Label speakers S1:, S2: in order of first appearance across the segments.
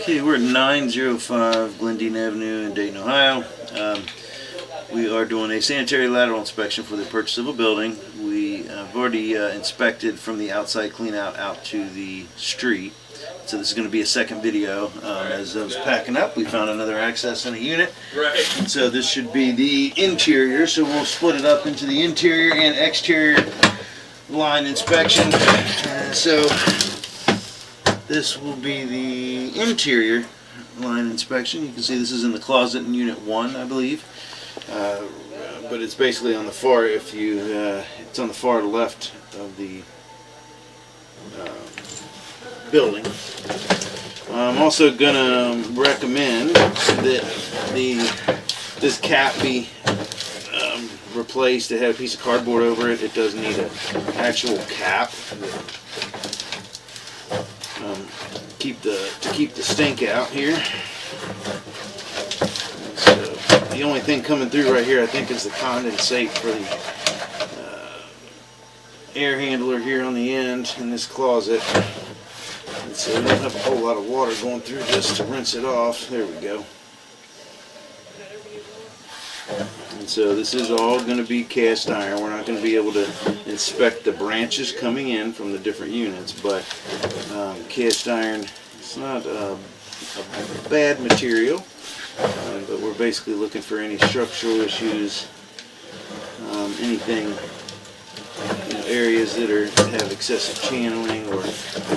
S1: Okay, we're at 905 Glendean Avenue in Dayton, Ohio. We are doing a sanitary lateral inspection for the purchase of a building. We have already inspected from the outside clean out to the street. So this is going to be a second video. As I was packing up, we found another access in a unit. And so this should be the interior. So we'll split it up into the interior and exterior line inspection. So this will be the interior line inspection. You can see this is in the closet in Unit 1, I believe. But it's basically on the far, it's on the far left of the building. I'm also going to recommend that this cap be replaced. It had a piece of cardboard over it. It does need an actual cap. To keep the stink out here. So the only thing coming through right here, I think, is the condensate for the air handler here on the end in this closet. And so we don't have a whole lot of water going through just to rinse it off. There we go. And so this is all going to be cast iron. We're not going to be able to inspect the branches coming in from the different units, but cast iron, it's not a bad material, but we're basically looking for any structural issues, anything, areas that have excessive channeling or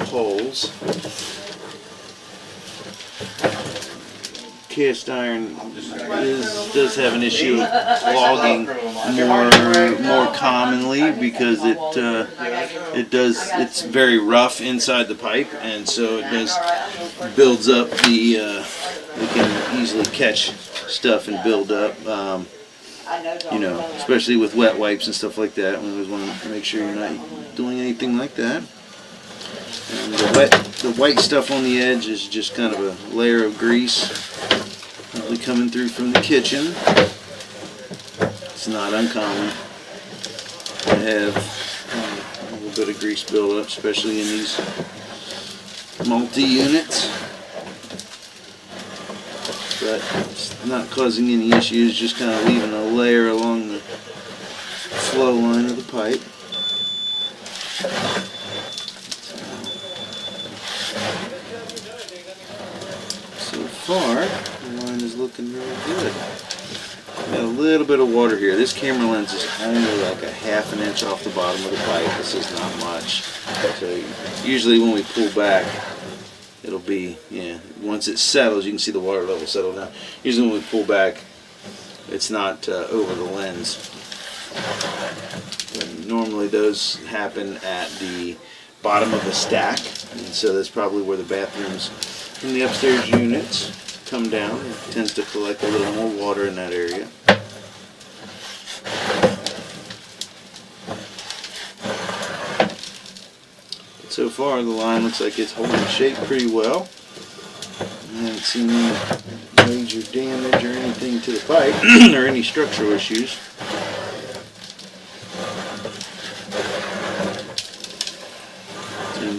S1: holes. Cast iron does have an issue of clogging more commonly because it's very rough inside the pipe, and so it builds up we can easily catch stuff and build up, especially with wet wipes and stuff like that. We always want to make sure you're not doing anything like that. And the white stuff on the edge is just kind of a layer of grease probably coming through from the kitchen. It's not uncommon to have a little bit of grease buildup, especially in these multi-units. But it's not causing any issues, just kind of leaving a layer along the flow line of the pipe. So far, the line is looking really good. Got a little bit of water here. This camera lens is only like a ½ an inch off the bottom of the pipe. This is not much. So usually when we pull back, it'll be, once it settles, you can see the water level settle down. Usually when we pull back, it's not over the lens. But normally those happen at the bottom of the stack, and so that's probably where the bathrooms from the upstairs units come down. It tends to collect a little more water in that area. But so far the line looks like it's holding shape pretty well. I haven't seen any major damage or anything to the pipe or any structural issues.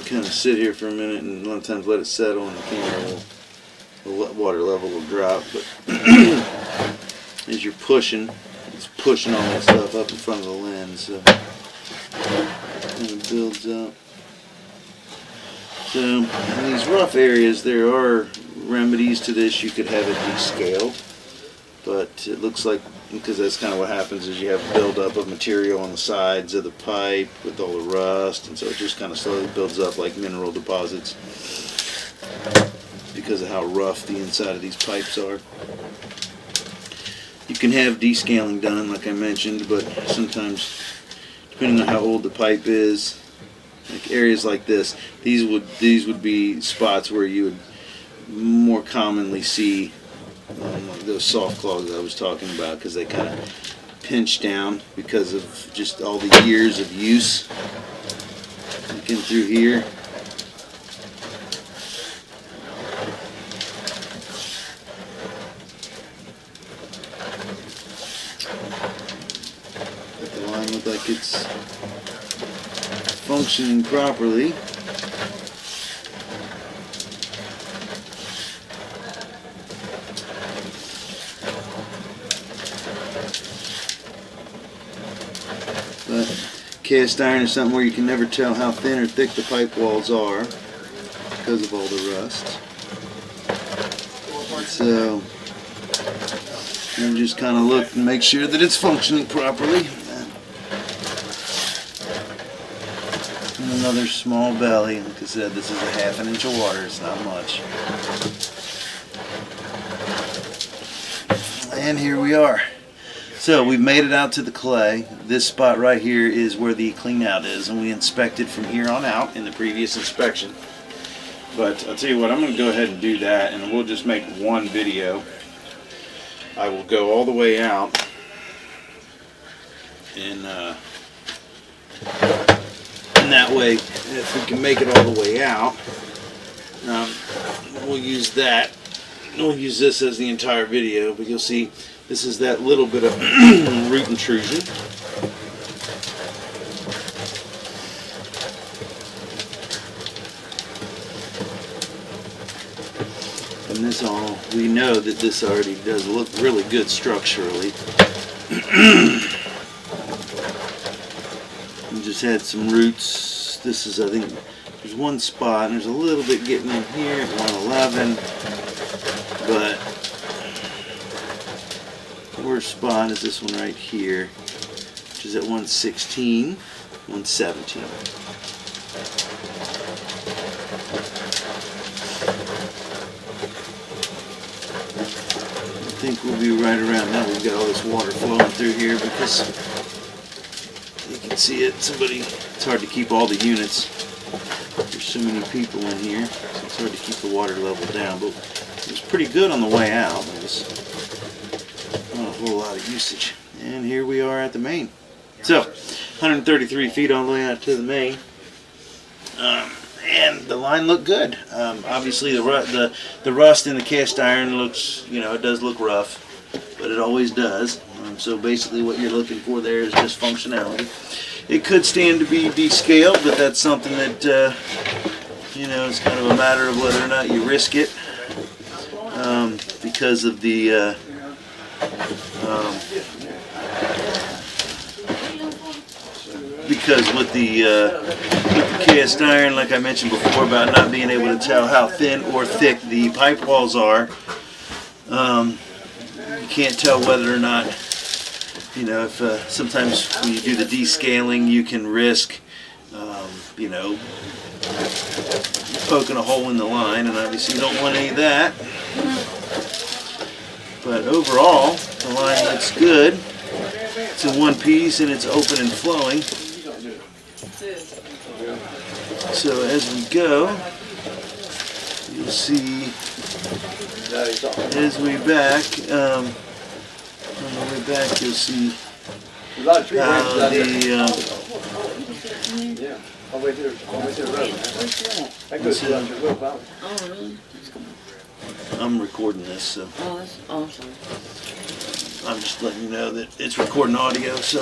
S1: Kind of sit here for a minute, and a lot of times let it settle, and the camera the water level will drop. But as you're pushing, it's pushing all that stuff up in front of the lens, so it builds up. So in these rough areas, there are remedies to this. You could have it descaled, but it looks like, because that's kind of what happens, is you have buildup of material on the sides of the pipe with all the rust, and so it just kind of slowly builds up like mineral deposits because of how rough the inside of these pipes are. You can have descaling done, like I mentioned, but sometimes, depending on how old the pipe is, like areas like this, these would be spots where you would more commonly see those soft clogs I was talking about, because they kind of pinch down because of just all the years of use. Looking through here, the line looks like it's functioning properly. Cast iron is something where you can never tell how thin or thick the pipe walls are because of all the rust. So you just kind of look and make sure that it's functioning properly. And another small valley. Like I said, this is a ½ inch of water. It's not much. And here we are. So we've made it out to the clay. This spot right here is where the clean out is, and we inspected from here on out in the previous inspection. But I'll tell you what, I'm going to go ahead and do that, and we'll just make one video. I will go all the way out, and that way, if we can make it all the way out, we'll use that. We'll use this as the entire video, but you'll see this is that little bit of root intrusion. And this all, we know that this already does look really good structurally. We just had some roots. This is, I think, there's one spot, and there's a little bit getting in here at 111, but the worst spot is this one right here, which is at 116, 117. I think we'll be right around now. We've got all this water flowing through here because you can see it. It's hard to keep all the units. There's so many people in here, so it's hard to keep the water level down. But it was pretty good on the way out. There was not a whole lot of usage. And here we are at the main. So 133 feet all the way out to the main. And the line looked good. Obviously the rust in the cast iron looks, it does look rough, but it always does. So basically what you're looking for there is just functionality. It could stand to be descaled, but that's something that, it's kind of a matter of whether or not you risk it because of the because with the cast iron, like I mentioned before, about not being able to tell how thin or thick the pipe walls are, you can't tell whether or not, if sometimes when you do the descaling, you can risk, poking a hole in the line, and obviously you don't want any of that. But overall, the line looks good. It's in one piece and it's open and flowing. So as we go, you'll see as we back, on the way back you'll see how I'm recording this, so
S2: that's awesome.
S1: I'm just letting you know that it's recording audio, so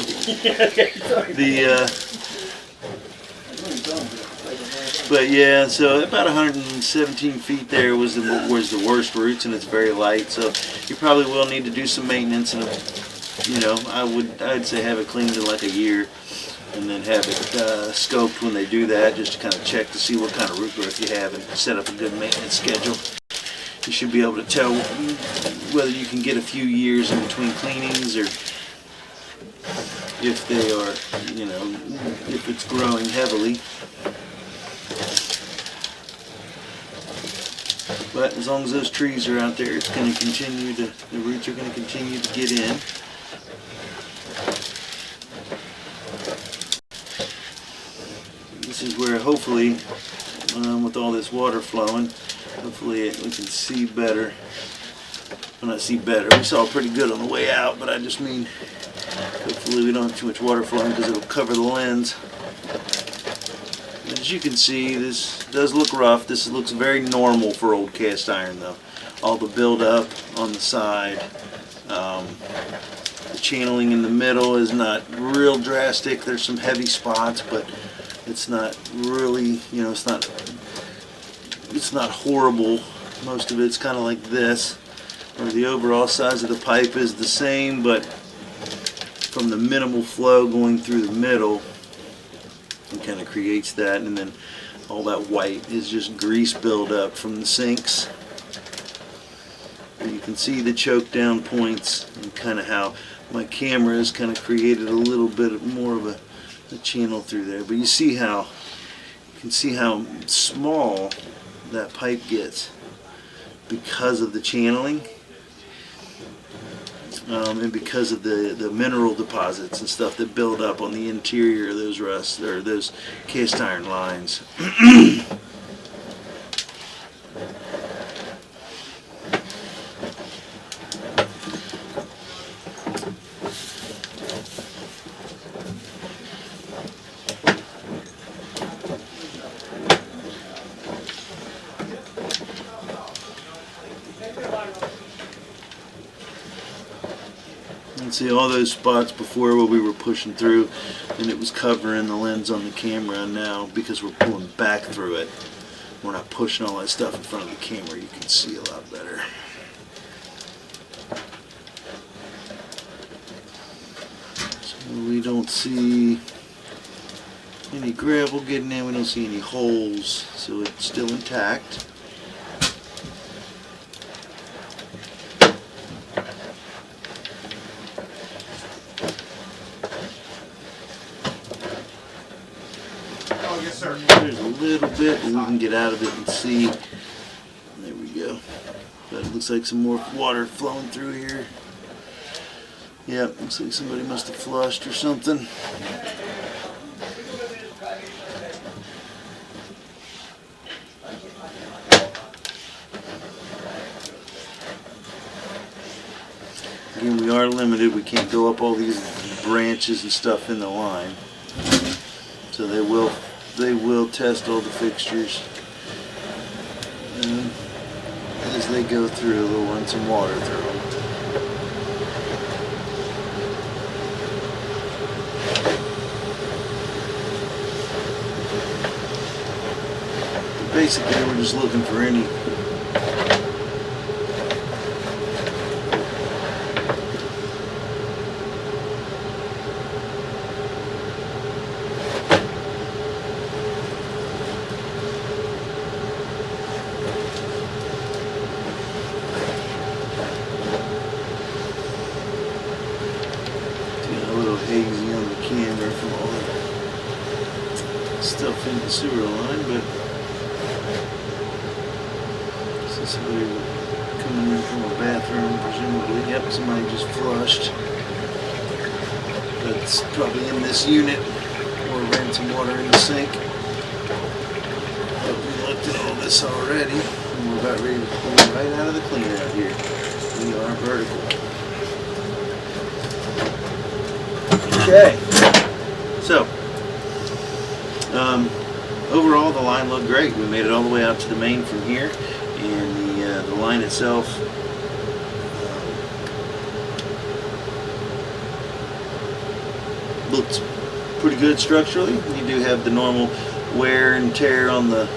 S1: but yeah, so about 117 feet there was the worst roots, and it's very light, so you probably will need to do some maintenance, and I'd say have it cleaned in like a year, and then have it scoped when they do that, just to kind of check to see what kind of root growth you have and set up a good maintenance schedule. You should be able to tell whether you can get a few years in between cleanings, or if they are, if it's growing heavily. But as long as those trees are out there, it's going to continue to, the roots are going to continue to get in. This is where hopefully, with all this water flowing, hopefully we can see better. Well, not see better. We saw pretty good on the way out, but I just mean hopefully we don't have too much water flowing because it'll cover the lens. As you can see, this does look rough. This looks very normal for old cast iron, though. All the buildup on the side. The channeling in the middle is not real drastic. There's some heavy spots, but it's not really, it's not horrible. Most of it's kind of like this, where the overall size of the pipe is the same, but from the minimal flow going through the middle, and kind of creates that. And then all that white is just grease buildup from the sinks. And you can see the choke down points and kind of how my camera has kind of created a little bit more of a channel through there. But you can see how small that pipe gets because of the channeling, and because of the mineral deposits and stuff that build up on the interior of those rust or those cast iron lines. And see all those spots before where we were pushing through and it was covering the lens on the camera. Now because we're pulling back through it, we're not pushing all that stuff in front of the camera, you can see a lot better. So we don't see any gravel getting in, we don't see any holes, so it's still intact. There's a little bit, but we can get out of it and see. There we go. But it looks like some more water flowing through here. Yep, looks like somebody must have flushed or something. Again, we are limited. We can't go up all these branches and stuff in the line. So they will test all the fixtures, and as they go through, they'll run some water through them. But basically, we're just looking for any hazy on the camera from all the stuff in the sewer line, but see somebody coming in from a bathroom, presumably. Yep, somebody just flushed. That's probably in this unit, or ran some water in the sink. But we looked at all this already, and we're about ready to pull it right out of the clean out here. We are vertical. Okay, so overall the line looked great. We made it all the way out to the main from here, and the line itself looks pretty good structurally. You do have the normal wear and tear on the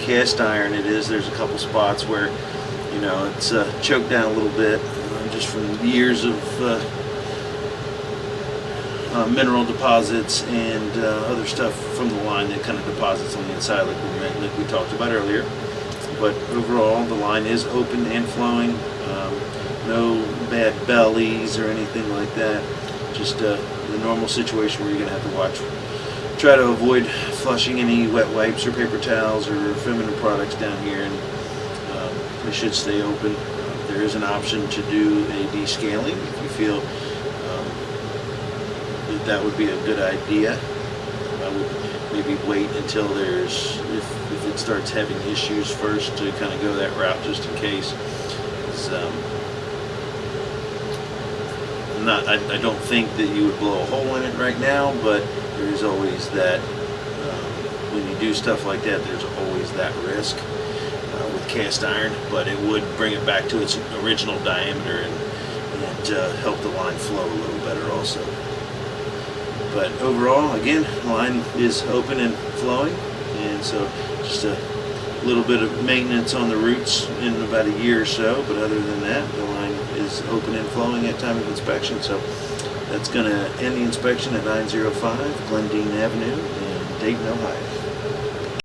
S1: cast iron. There's a couple spots where it's choked down a little bit, just from years of mineral deposits and other stuff from the line that kind of deposits on the inside, like we talked about earlier. But overall, the line is open and flowing. No bad bellies or anything like that. Just the normal situation where you're going to have to try to avoid flushing any wet wipes or paper towels or feminine products down here, and they should stay open. There is an option to do a descaling if you feel that would be a good idea. I would maybe wait until if it starts having issues first to kind of go that route, just in case. I don't think that you would blow a hole in it right now, but there is always that, when you do stuff like that, there's always that risk with cast iron, but it would bring it back to its original diameter and help the line flow a little better also. But overall, again, the line is open and flowing, and so just a little bit of maintenance on the roots in about a year or so, but other than that, the line is open and flowing at time of inspection. So that's going to end the inspection at 905 Glendean Avenue, and Dayton, Ohio.